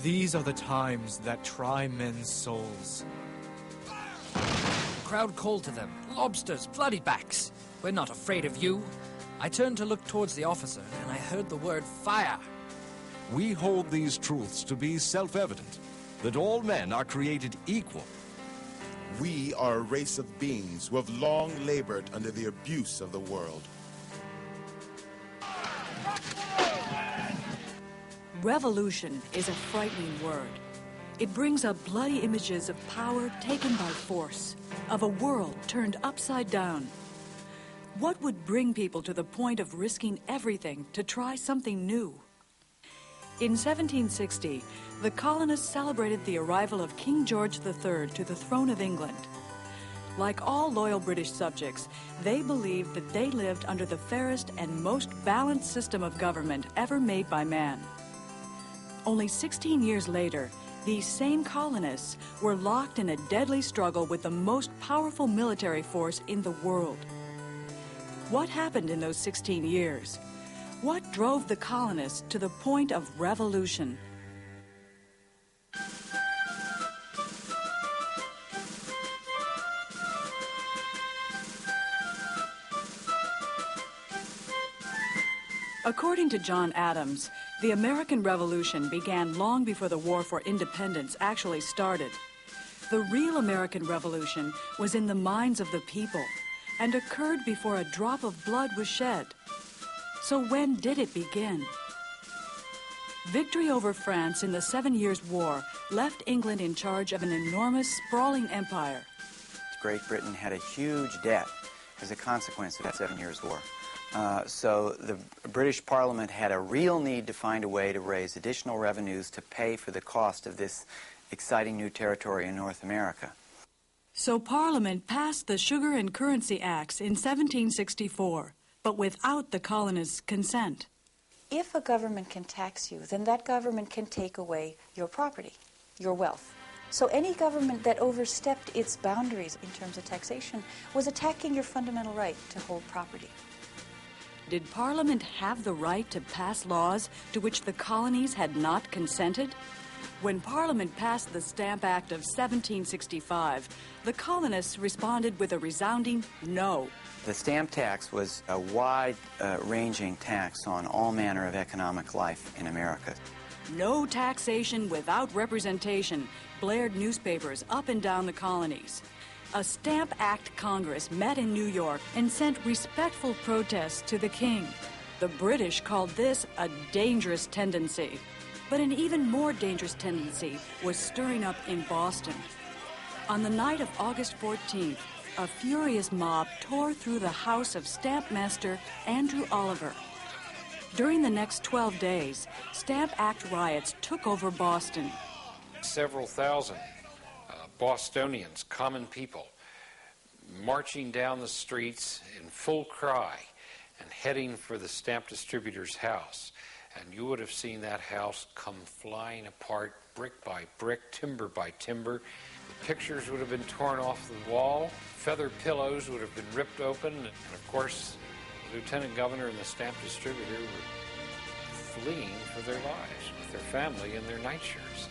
These are the times that try men's souls. The crowd called to them, "Lobsters, bloody backs! We're not afraid of you." I turned to look towards the officer, and I heard the word fire. We hold these truths to be self-evident, that all men are created equal. We are a race of beings who have long labored under the abuse of the world. Revolution is a frightening word. It brings up bloody images of power taken by force, of a world turned upside down. What would bring people to the point of risking everything to try something new? In 1760, the colonists celebrated the arrival of King George III to the throne of England. Like all loyal British subjects, they believed that they lived under the fairest and most balanced system of government ever made by man. Only 16 years later, these same colonists were locked in a deadly struggle with the most powerful military force in the world. What happened in those 16 years? What drove the colonists to the point of revolution? According to John Adams, the American Revolution began long before the War for Independence actually started. The real American Revolution was in the minds of the people and occurred before a drop of blood was shed. So when did it begin? Victory over France in the 7 Years' War left England in charge of an enormous, sprawling empire. Great Britain had a huge debt as a consequence of that 7 Years' War. So the British Parliament had a real need to find a way to raise additional revenues to pay for the cost of this exciting new territory in North America. So Parliament passed the Sugar and Currency Acts in 1764, but without the colonists' consent. If a government can tax you, then that government can take away your property, your wealth. So any government that overstepped its boundaries in terms of taxation was attacking your fundamental right to hold property. Did Parliament have the right to pass laws to which the colonies had not consented? When Parliament passed the Stamp Act of 1765, the colonists responded with a resounding no. The stamp tax was a wide-ranging tax on all manner of economic life in America. No taxation without representation blared newspapers up and down the colonies. A Stamp Act Congress met in New York and sent respectful protests to the king. The British called this a dangerous tendency. But an even more dangerous tendency was stirring up in Boston. On the night of August 14th, a furious mob tore through the house of Stamp Master Andrew Oliver. During the next 12 days, Stamp Act riots took over Boston. Several thousand Bostonians, common people, marching down the streets in full cry and heading for the stamp distributor's house. And you would have seen that house come flying apart, brick by brick, timber by timber. The pictures would have been torn off the wall. Feather pillows would have been ripped open. And of course, the lieutenant governor and the stamp distributor were fleeing for their lives with their family in their nightshirts.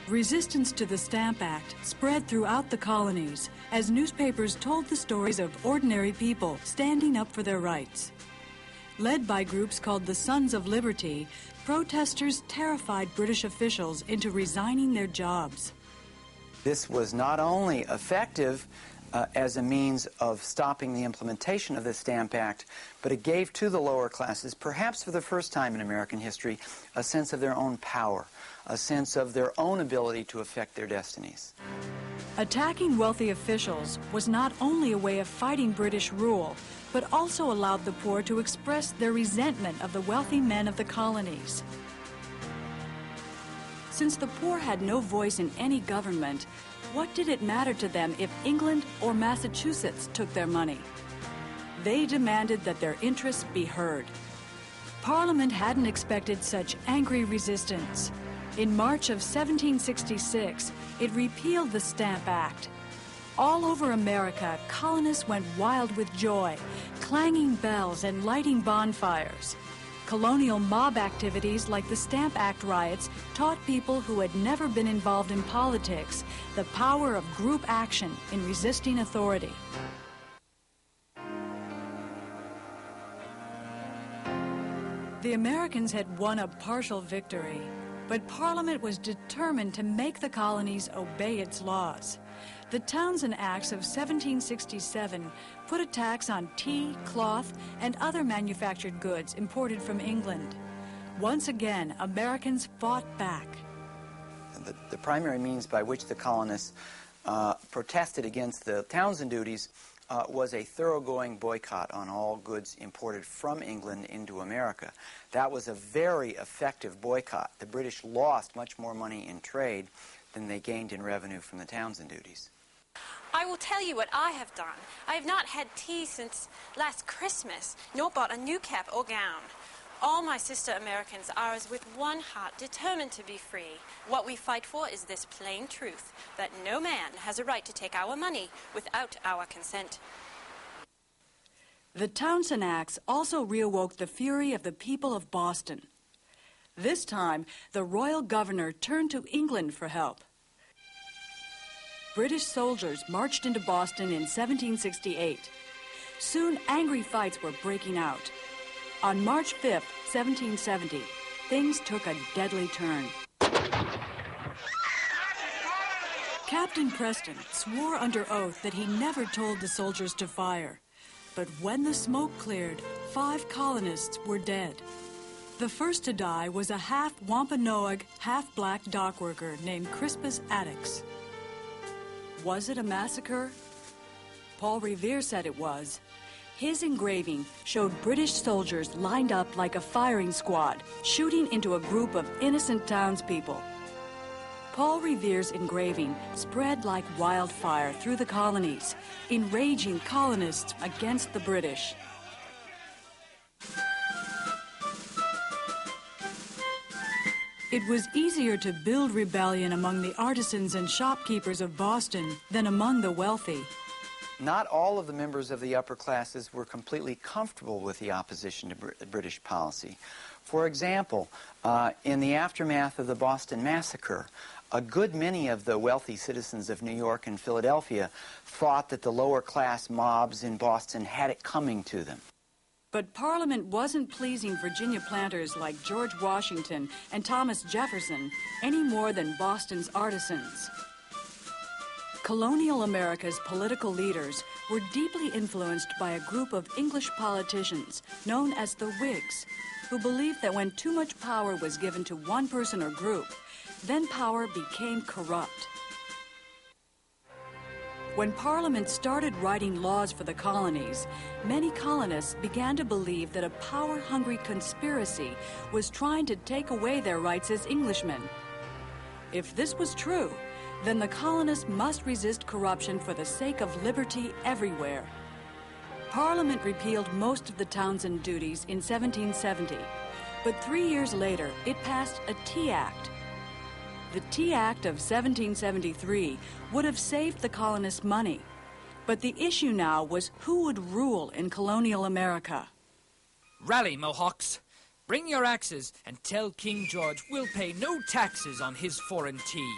Resistance to the Stamp Act spread throughout the colonies as newspapers told the stories of ordinary people standing up for their rights. Led by groups called the Sons of Liberty, protesters terrified British officials into resigning their jobs. This was not only effective as a means of stopping the implementation of the Stamp Act, but it gave to the lower classes, perhaps for the first time in American history, a sense of their own power, a sense of their own ability to affect their destinies. Attacking wealthy officials was not only a way of fighting British rule, but also allowed the poor to express their resentment of the wealthy men of the colonies. Since the poor had no voice in any government, what did it matter to them if England or Massachusetts took their money? They demanded that their interests be heard. Parliament hadn't expected such angry resistance. In March of 1766, it repealed the Stamp Act. All over America, colonists went wild with joy, clanging bells and lighting bonfires. Colonial mob activities like the Stamp Act riots taught people who had never been involved in politics the power of group action in resisting authority. The Americans had won a partial victory, but Parliament was determined to make the colonies obey its laws. The Townshend Acts of 1767 put a tax on tea, cloth, and other manufactured goods imported from England. Once again, Americans fought back. The primary means by which the colonists protested against the Townshend duties was a thoroughgoing boycott on all goods imported from England into America. That was a very effective boycott. The British lost much more money in trade than they gained in revenue from the Townshend duties. I will tell you what I have done. I have not had tea since last Christmas, nor bought a new cap or gown. All my sister Americans are as with one heart determined to be free. What we fight for is this plain truth, that no man has a right to take our money without our consent. The Townshend Acts also reawoke the fury of the people of Boston. This time, the royal governor turned to England for help. British soldiers marched into Boston in 1768. Soon, angry fights were breaking out. On March 5th, 1770, things took a deadly turn. Captain Preston swore under oath that he never told the soldiers to fire. But when the smoke cleared, 5 colonists were dead. The first to die was a half-Wampanoag, half-black dockworker named Crispus Attucks. Was it a massacre? Paul Revere said it was. His engraving showed British soldiers lined up like a firing squad, shooting into a group of innocent townspeople. Paul Revere's engraving spread like wildfire through the colonies, enraging colonists against the British. It was easier to build rebellion among the artisans and shopkeepers of Boston than among the wealthy. Not all of the members of the upper classes were completely comfortable with the opposition to British policy. For example, in the aftermath of the Boston Massacre, a good many of the wealthy citizens of New York and Philadelphia thought that the lower class mobs in Boston had it coming to them. But Parliament wasn't pleasing Virginia planters like George Washington and Thomas Jefferson any more than Boston's artisans. Colonial America's political leaders were deeply influenced by a group of English politicians known as the Whigs, who believed that when too much power was given to one person or group, then power became corrupt. When Parliament started writing laws for the colonies, many colonists began to believe that a power-hungry conspiracy was trying to take away their rights as Englishmen. If this was true, then the colonists must resist corruption for the sake of liberty everywhere. Parliament repealed most of the Townshend duties in 1770, but 3 years later it passed a Tea Act. The Tea Act of 1773 would have saved the colonists money, but the issue now was who would rule in colonial America. Rally, Mohawks. Bring your axes and tell King George we'll pay no taxes on his foreign tea.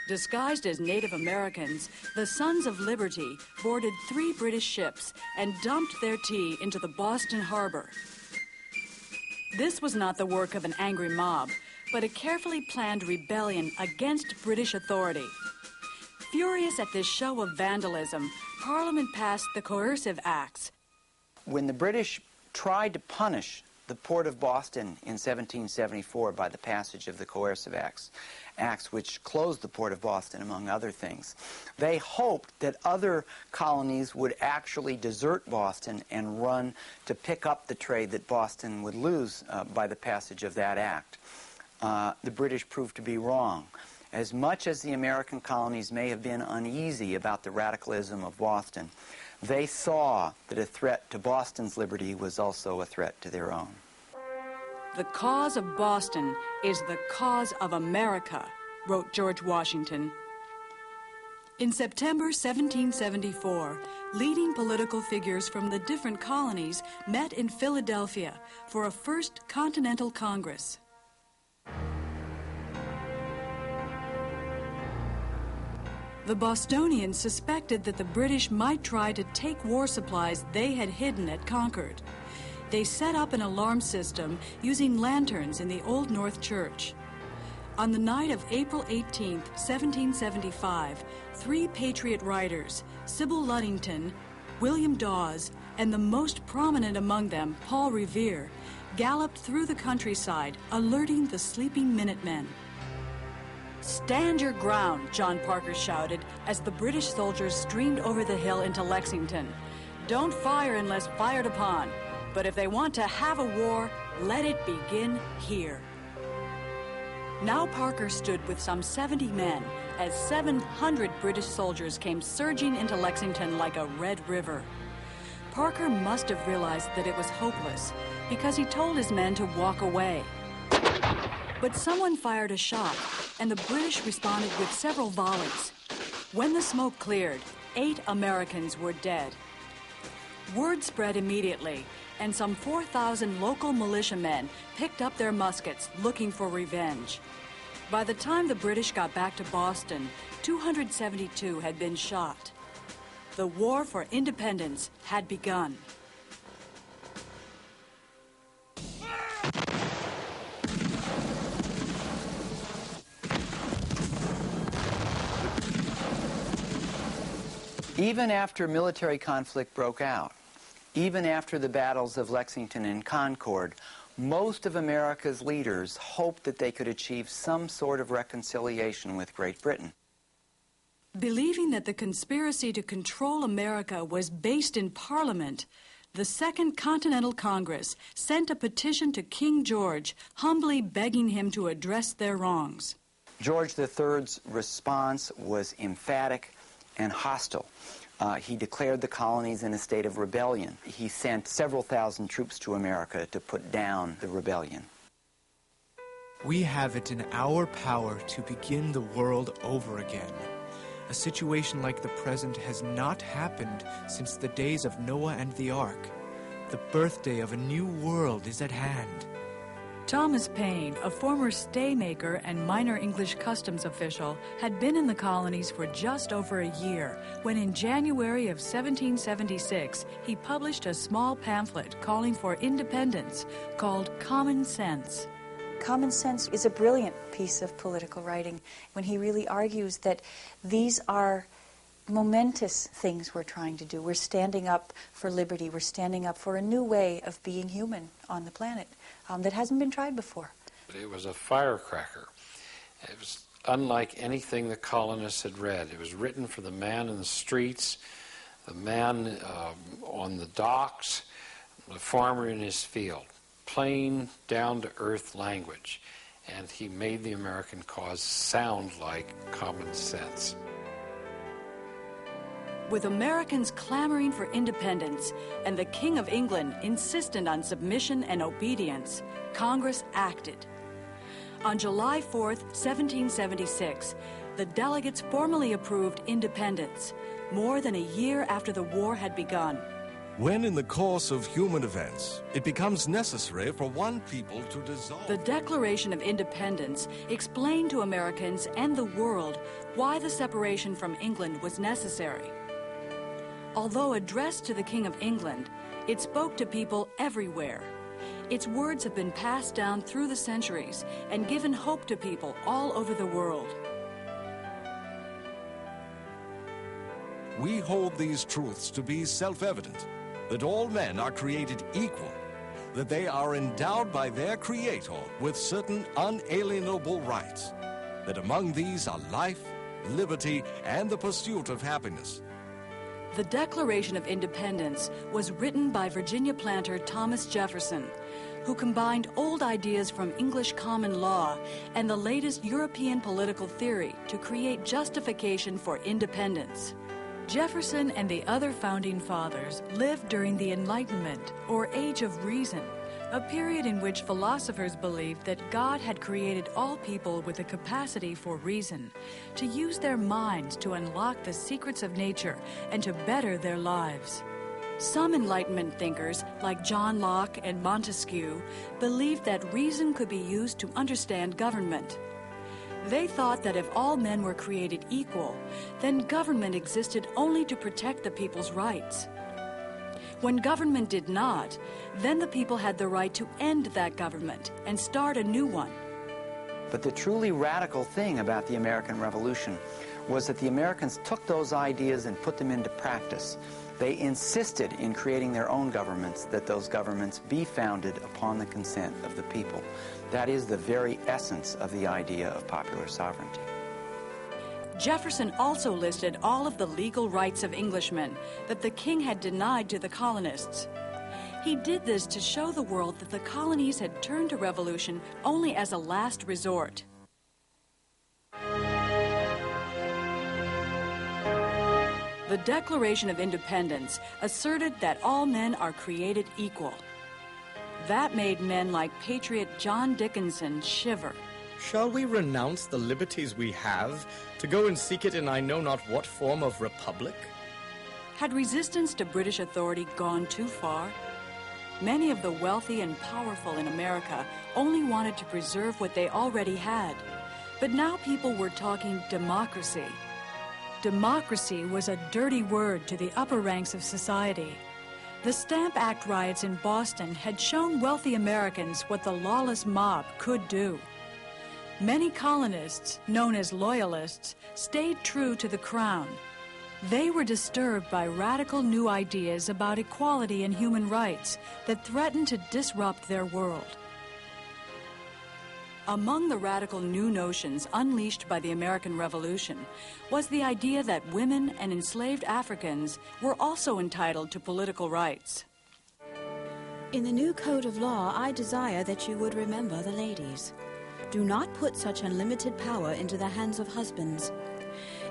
Disguised as Native Americans, the Sons of Liberty boarded 3 British ships and dumped their tea into the Boston harbor. This was not the work of an angry mob, but a carefully planned rebellion against British authority. Furious at this show of vandalism, Parliament passed the Coercive Acts. When the British tried to punish the Port of Boston in 1774 by the passage of the Coercive Acts which closed the Port of Boston, among other things, they hoped that other colonies would actually desert Boston and run to pick up the trade that Boston would lose by the passage of that act. The British proved to be wrong. As much as the American colonies may have been uneasy about the radicalism of Boston, they saw that a threat to Boston's liberty was also a threat to their own. The cause of Boston is the cause of America, wrote George Washington. In September 1774, leading political figures from the different colonies met in Philadelphia for a first Continental Congress. The Bostonians suspected that the British might try to take war supplies they had hidden at Concord. They set up an alarm system using lanterns in the Old North Church. On the night of April 18, 1775, 3 Patriot writers, Sybil Luddington, William Dawes, and the most prominent among them, Paul Revere, galloped through the countryside, alerting the sleeping Minutemen. "Stand your ground," John Parker shouted as the British soldiers streamed over the hill into Lexington. "Don't fire unless fired upon. But if they want to have a war, let it begin here." Now Parker stood with some 70 men as 700 British soldiers came surging into Lexington like a red river. Parker must have realized that it was hopeless because he told his men to walk away. But someone fired a shot, and the British responded with several volleys. When the smoke cleared, 8 Americans were dead. Word spread immediately, and some 4,000 local militiamen picked up their muskets looking for revenge. By the time the British got back to Boston, 272 had been shot. The war for independence had begun. Even after military conflict broke out, even after the battles of Lexington and Concord, most of America's leaders hoped that they could achieve some sort of reconciliation with Great Britain. Believing that the conspiracy to control America was based in Parliament, the Second Continental Congress sent a petition to King George, humbly begging him to address their wrongs. George III's response was emphatic and hostile. He declared the colonies in a state of rebellion. He sent several thousand troops to America to put down the rebellion. We have it in our power to begin the world over again. A situation like the present has not happened since the days of Noah and the Ark. The birthday of a new world is at hand. Thomas Paine, a former staymaker and minor English customs official, had been in the colonies for just over a year when in January of 1776 he published a small pamphlet calling for independence called Common Sense. Common Sense is a brilliant piece of political writing when he really argues that these are momentous things we're trying to do. We're standing up for liberty. We're standing up for a new way of being human on the planet that hasn't been tried before. It was a firecracker. It was unlike anything the colonists had read. It was written for the man in the streets, the man on the docks, the farmer in his field. Plain, down-to-earth language. And he made the American cause sound like common sense. With Americans clamoring for independence and the King of England insistent on submission and obedience, Congress acted. On July 4th, 1776, the delegates formally approved independence, more than a year after the war had begun. When in the course of human events, it becomes necessary for one people to dissolve... The Declaration of Independence explained to Americans and the world why the separation from England was necessary. Although addressed to the King of England, it spoke to people everywhere. Its words have been passed down through the centuries and given hope to people all over the world. We hold these truths to be self-evident, that all men are created equal, that they are endowed by their Creator with certain unalienable rights, that among these are life, liberty, and the pursuit of happiness. The Declaration of Independence was written by Virginia planter Thomas Jefferson, who combined old ideas from English common law and the latest European political theory to create justification for independence. Jefferson and the other founding fathers lived during the Enlightenment, or Age of Reason, a period in which philosophers believed that God had created all people with a capacity for reason, to use their minds to unlock the secrets of nature and to better their lives. Some Enlightenment thinkers, like John Locke and Montesquieu, believed that reason could be used to understand government. They thought that if all men were created equal, then government existed only to protect the people's rights. When government did not, then the people had the right to end that government and start a new one. But the truly radical thing about the American Revolution was that the Americans took those ideas and put them into practice. They insisted in creating their own governments, that those governments be founded upon the consent of the people. That is the very essence of the idea of popular sovereignty. Jefferson also listed all of the legal rights of Englishmen that the king had denied to the colonists. He did this to show the world that the colonies had turned to revolution only as a last resort. The Declaration of Independence asserted that all men are created equal. That made men like patriot John Dickinson shiver. Shall we renounce the liberties we have to go and seek it in I know not what form of republic? Had resistance to British authority gone too far? Many of the wealthy and powerful in America only wanted to preserve what they already had. But now people were talking democracy. Democracy was a dirty word to the upper ranks of society. The Stamp Act riots in Boston had shown wealthy Americans what the lawless mob could do. Many colonists, known as loyalists, stayed true to the crown. They were disturbed by radical new ideas about equality and human rights that threatened to disrupt their world. Among the radical new notions unleashed by the American Revolution was the idea that women and enslaved Africans were also entitled to political rights. In the new code of law, I desire that you would remember the ladies. Do not put such unlimited power into the hands of husbands.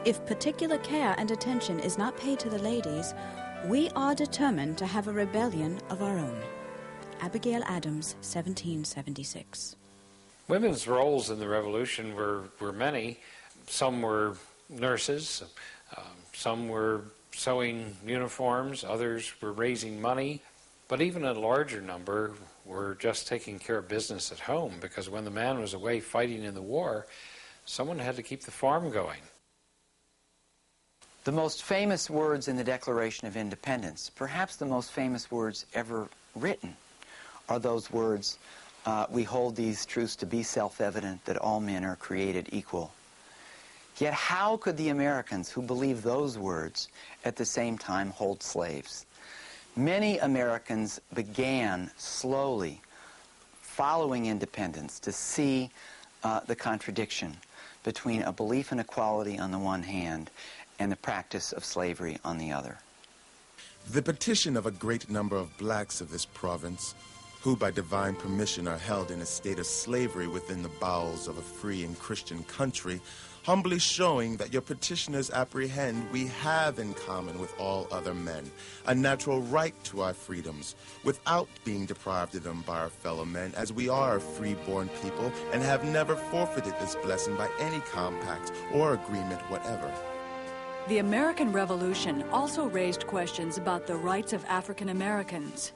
If particular care and attention is not paid to the ladies, we are determined to have a rebellion of our own. Abigail Adams, 1776. Women's roles in the Revolution were many. Some were nurses, some were sewing uniforms, others were raising money, but even a larger number were just taking care of business at home, because when the man was away fighting in the war, someone had to keep the farm going. The most famous words in the Declaration of Independence, perhaps the most famous words ever written, are those words, we hold these truths to be self-evident, that all men are created equal. Yet how could the Americans who believed those words at the same time hold slaves? Many Americans began slowly, following independence, to see the contradiction between a belief in equality on the one hand and the practice of slavery on the other. The petition of a great number of blacks of this province, who by divine permission are held in a state of slavery within the bowels of a free and Christian country, humbly showing that your petitioners apprehend we have in common with all other men a natural right to our freedoms, without being deprived of them by our fellow men, as we are a free-born people and have never forfeited this blessing by any compact or agreement whatever. The American Revolution also raised questions about the rights of African Americans.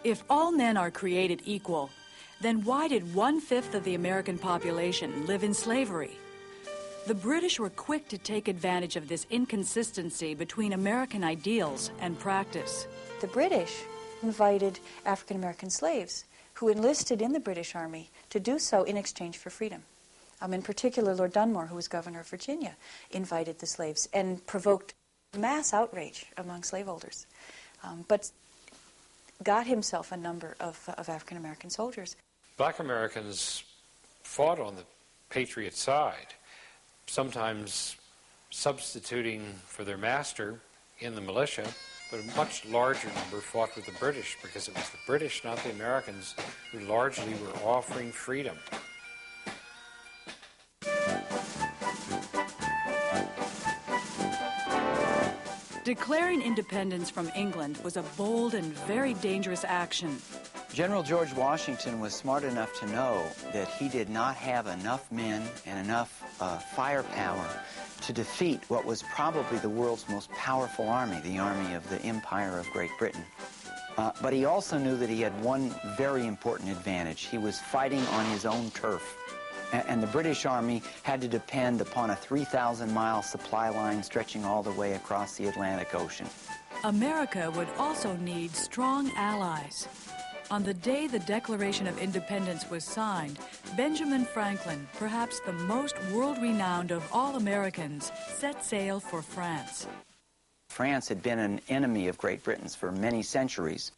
If all men are created equal, then why did 1/5 of the American population live in slavery? The British were quick to take advantage of this inconsistency between American ideals and practice. The British invited African American slaves who enlisted in the British Army to do so in exchange for freedom. In particular, Lord Dunmore, who was governor of Virginia, invited the slaves and provoked mass outrage among slaveholders, but got himself a number of African American soldiers. Black Americans fought on the Patriot side, sometimes substituting for their master in the militia, but a much larger number fought with the British, because it was the British, not the Americans, who largely were offering freedom. Declaring independence from England was a bold and very dangerous action. General George Washington was smart enough to know that he did not have enough men and enough firepower to defeat what was probably the world's most powerful army, the army of the Empire of Great Britain. But he also knew that he had one very important advantage. He was fighting on his own turf. And the British Army had to depend upon a 3,000-mile supply line stretching all the way across the Atlantic Ocean. America would also need strong allies. On the day the Declaration of Independence was signed, Benjamin Franklin, perhaps the most world-renowned of all Americans, set sail for France. France had been an enemy of Great Britain's for many centuries.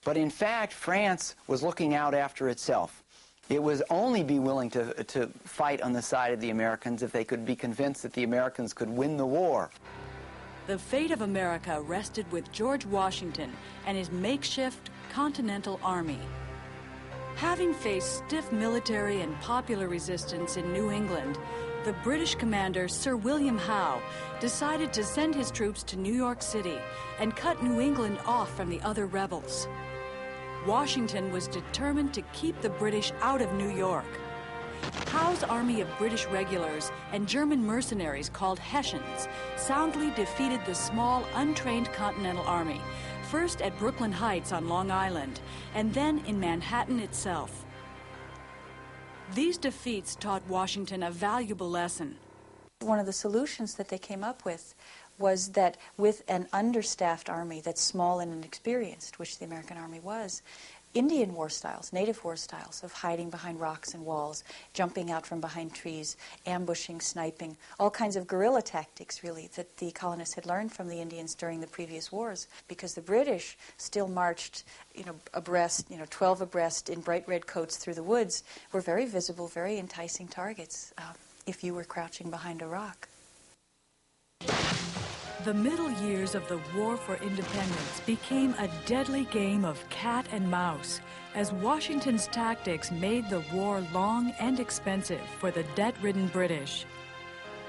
But in fact, France was looking out after itself. It would only be willing to fight on the side of the Americans if they could be convinced that the Americans could win the war. The fate of America rested with George Washington and his makeshift Continental Army. Having faced stiff military and popular resistance in New England, the British commander Sir William Howe decided to send his troops to New York City and cut New England off from the other rebels. Washington was determined to keep the British out of New York. Howe's army of British regulars and German mercenaries called Hessians soundly defeated the small, untrained Continental Army, first at Brooklyn Heights on Long Island, and then in Manhattan itself. These defeats taught Washington a valuable lesson. One of the solutions that they came up with was that with an understaffed army that's small and inexperienced, which the American Army was, Indian war styles, native war styles of hiding behind rocks and walls, jumping out from behind trees, ambushing, sniping, all kinds of guerrilla tactics, really, that the colonists had learned from the Indians during the previous wars, because the British still marched, abreast, 12 abreast in bright red coats through the woods, were very visible, very enticing targets if you were crouching behind a rock. The middle years of the War for Independence became a deadly game of cat and mouse, as Washington's tactics made the war long and expensive for the debt-ridden British.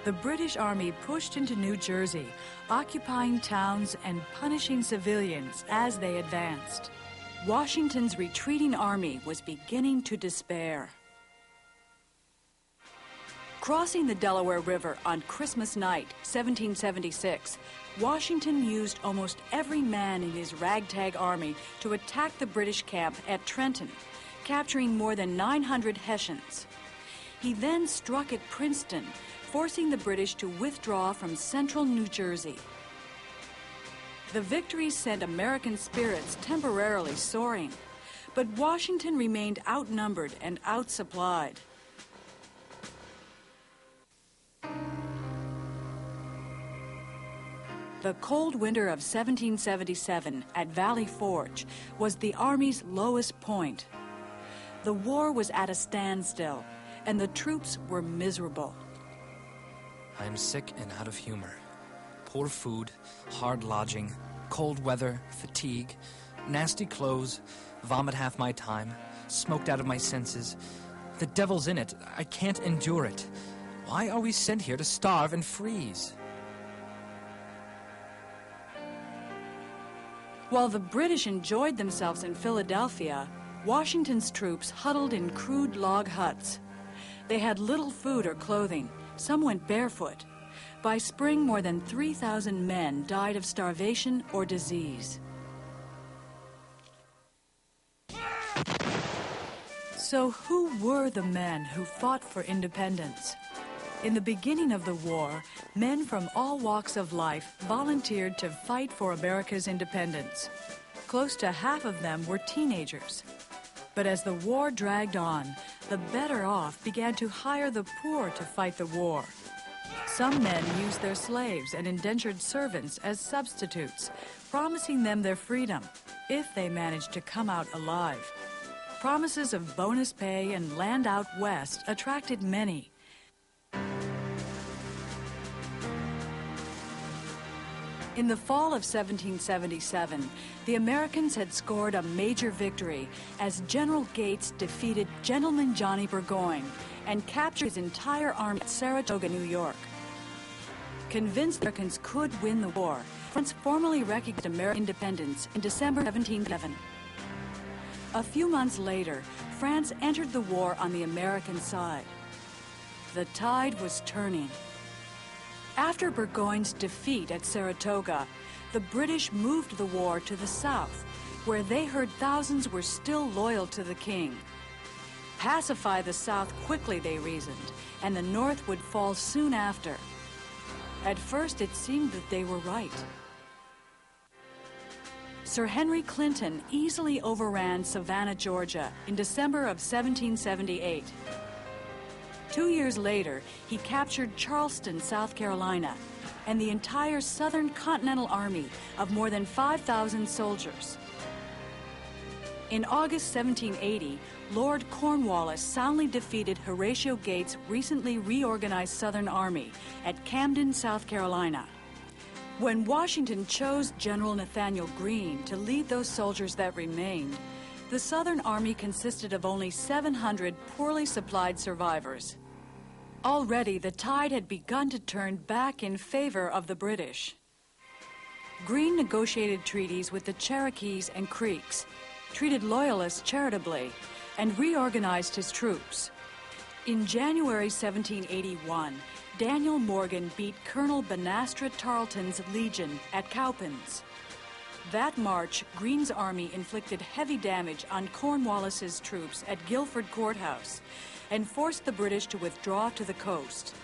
The British Army pushed into New Jersey, occupying towns and punishing civilians as they advanced. Washington's retreating army was beginning to despair. Crossing the Delaware River on Christmas night, 1776, Washington used almost every man in his ragtag army to attack the British camp at Trenton, capturing more than 900 Hessians. He then struck at Princeton, forcing the British to withdraw from central New Jersey. The victory sent American spirits temporarily soaring, but Washington remained outnumbered and outsupplied. The cold winter of 1777 at Valley Forge was the Army's lowest point. The war was at a standstill, and the troops were miserable. I am sick and out of humor. Poor food, hard lodging, cold weather, fatigue, nasty clothes, vomit half my time, smoked out of my senses. The devil's in it. I can't endure it. Why are we sent here to starve and freeze? While the British enjoyed themselves in Philadelphia, Washington's troops huddled in crude log huts. They had little food or clothing. Some went barefoot. By spring, more than 3,000 men died of starvation or disease. So who were the men who fought for independence? In the beginning of the war, men from all walks of life volunteered to fight for America's independence. Close to half of them were teenagers. But as the war dragged on, the better off began to hire the poor to fight the war. Some men used their slaves and indentured servants as substitutes, promising them their freedom if they managed to come out alive. Promises of bonus pay and land out west attracted many. In the fall of 1777, the Americans had scored a major victory as General Gates defeated Gentleman Johnny Burgoyne and captured his entire army at Saratoga, New York. Convinced Americans could win the war, France formally recognized American independence in December 1777. A few months later, France entered the war on the American side. The tide was turning. After Burgoyne's defeat at Saratoga, the British moved the war to the south, where they heard thousands were still loyal to the king. Pacify the South quickly, they reasoned, and the North would fall soon after. At first, it seemed that they were right. Sir Henry Clinton easily overran Savannah, Georgia, in December of 1778. 2 years later, he captured Charleston, South Carolina, and the entire Southern Continental Army of more than 5,000 soldiers. In August 1780, Lord Cornwallis soundly defeated Horatio Gates' recently reorganized Southern Army at Camden, South Carolina. When Washington chose General Nathanael Greene to lead those soldiers that remained, the Southern Army consisted of only 700 poorly supplied survivors. Already, the tide had begun to turn back in favor of the British. Greene negotiated treaties with the Cherokees and Creeks, treated Loyalists charitably, and reorganized his troops. In January 1781, Daniel Morgan beat Colonel Banastra Tarleton's Legion at Cowpens. That March, Greene's army inflicted heavy damage on Cornwallis's troops at Guilford Courthouse and forced the British to withdraw to the coast.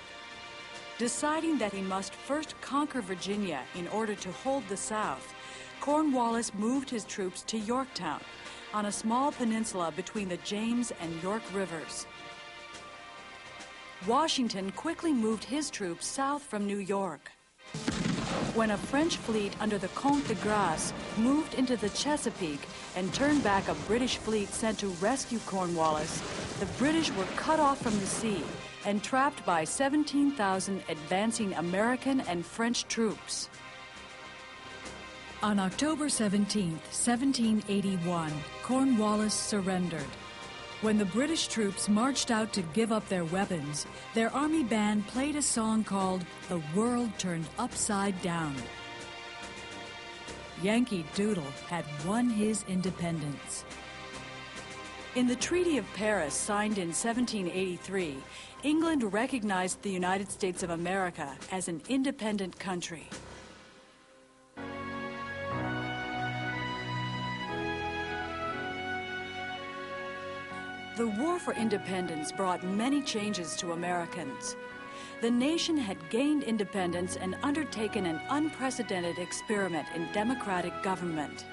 Deciding that he must first conquer Virginia in order to hold the South, Cornwallis moved his troops to Yorktown, on a small peninsula between the James and York rivers. Washington quickly moved his troops south from New York. When a French fleet under the Comte de Grasse moved into the Chesapeake and turned back a British fleet sent to rescue Cornwallis, the British were cut off from the sea and trapped by 17,000 advancing American and French troops. On October 17, 1781, Cornwallis surrendered. When the British troops marched out to give up their weapons, their army band played a song called "The World Turned Upside Down." Yankee Doodle had won his independence. In the Treaty of Paris, signed in 1783, England recognized the United States of America as an independent country. The War for Independence brought many changes to Americans. The nation had gained independence and undertaken an unprecedented experiment in democratic government.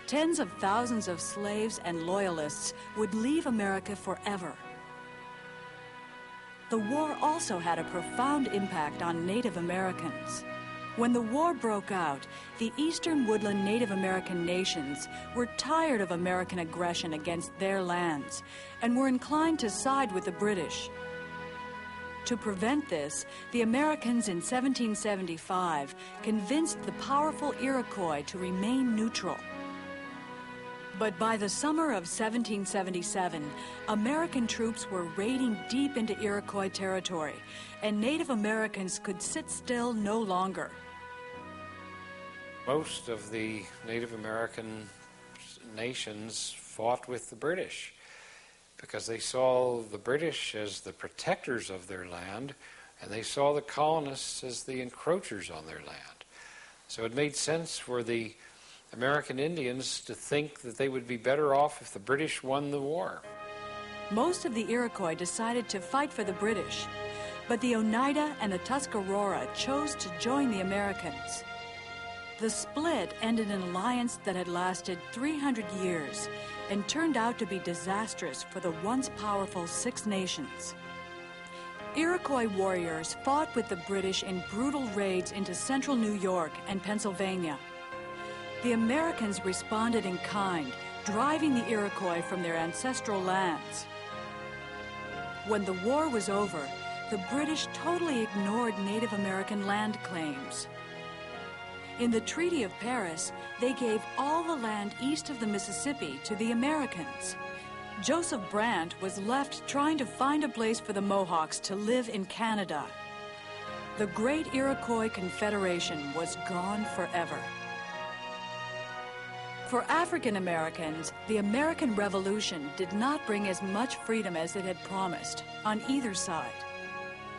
Tens of thousands of slaves and loyalists would leave America forever. The war also had a profound impact on Native Americans. When the war broke out, the eastern woodland Native American nations were tired of American aggression against their lands and were inclined to side with the British. To prevent this, the Americans in 1775 convinced the powerful Iroquois to remain neutral. But by the summer of 1777, American troops were raiding deep into Iroquois territory, and Native Americans could sit still no longer. Most of the Native American nations fought with the British because they saw the British as the protectors of their land, and they saw the colonists as the encroachers on their land. So it made sense for the American Indians to think that they would be better off if the British won the war. Most of the Iroquois decided to fight for the British, but the Oneida and the Tuscarora chose to join the Americans. The split ended an alliance that had lasted 300 years and turned out to be disastrous for the once powerful Six Nations. Iroquois warriors fought with the British in brutal raids into central New York and Pennsylvania. The Americans responded in kind, driving the Iroquois from their ancestral lands. When the war was over, the British totally ignored Native American land claims. In the Treaty of Paris, they gave all the land east of the Mississippi to the Americans. Joseph Brant was left trying to find a place for the Mohawks to live in Canada. The Great Iroquois Confederation was gone forever. For African Americans, the American Revolution did not bring as much freedom as it had promised on either side.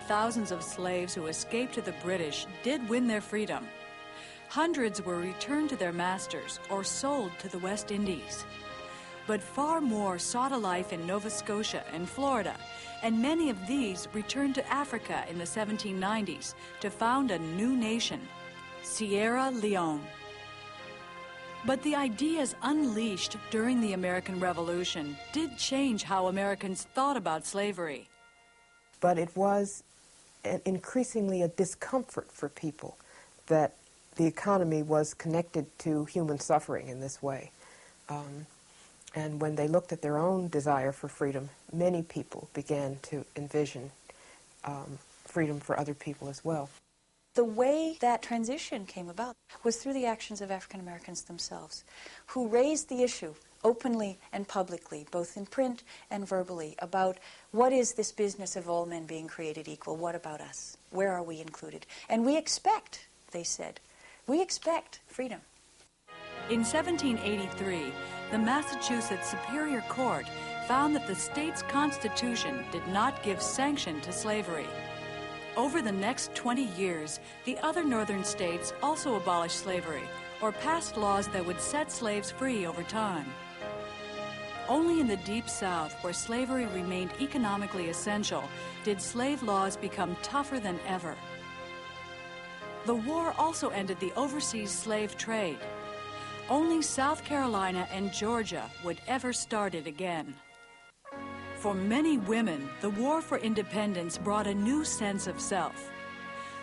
Thousands of slaves who escaped to the British did win their freedom. Hundreds were returned to their masters or sold to the West Indies. But far more sought a life in Nova Scotia and Florida, and many of these returned to Africa in the 1790s to found a new nation, Sierra Leone. But the ideas unleashed during the American Revolution did change how Americans thought about slavery. But it was increasingly a discomfort for people that the economy was connected to human suffering in this way. And when they looked at their own desire for freedom, many people began to envision freedom for other people as well. The way that transition came about was through the actions of African Americans themselves, who raised the issue openly and publicly, both in print and verbally, about what is this business of all men being created equal? What about us? Where are we included? And we expect, they said, we expect freedom. In 1783, the Massachusetts Superior Court found that the state's constitution did not give sanction to slavery. Over the next 20 years, the other northern states also abolished slavery or passed laws that would set slaves free over time. Only in the Deep South, where slavery remained economically essential, did slave laws become tougher than ever. The war also ended the overseas slave trade. Only South Carolina and Georgia would ever start it again. For many women, the war for independence brought a new sense of self.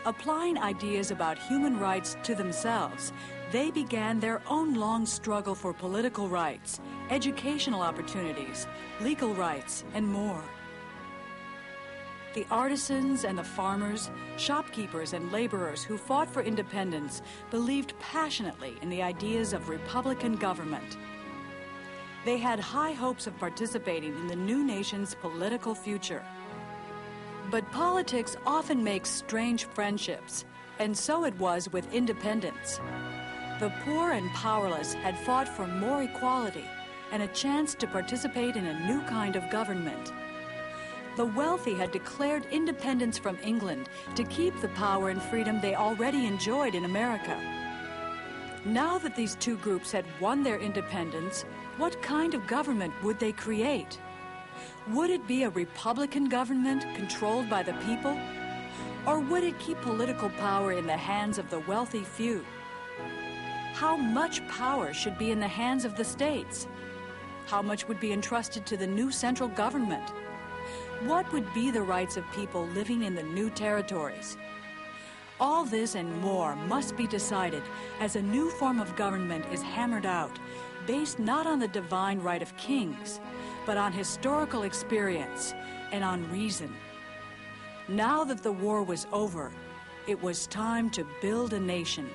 Applying ideas about human rights to themselves, they began their own long struggle for political rights, educational opportunities, legal rights, and more. The artisans and the farmers, shopkeepers and laborers who fought for independence believed passionately in the ideas of Republican government. They had high hopes of participating in the new nation's political future. But politics often makes strange friendships, and so it was with independence. The poor and powerless had fought for more equality and a chance to participate in a new kind of government. The wealthy had declared independence from England to keep the power and freedom they already enjoyed in America. Now that these two groups had won their independence, what kind of government would they create? Would it be a Republican government controlled by the people? Or would it keep political power in the hands of the wealthy few? How much power should be in the hands of the states? How much would be entrusted to the new central government? What would be the rights of people living in the new territories? All this and more must be decided as a new form of government is hammered out, based not on the divine right of kings, but on historical experience and on reason. Now that the war was over, it was time to build a nation.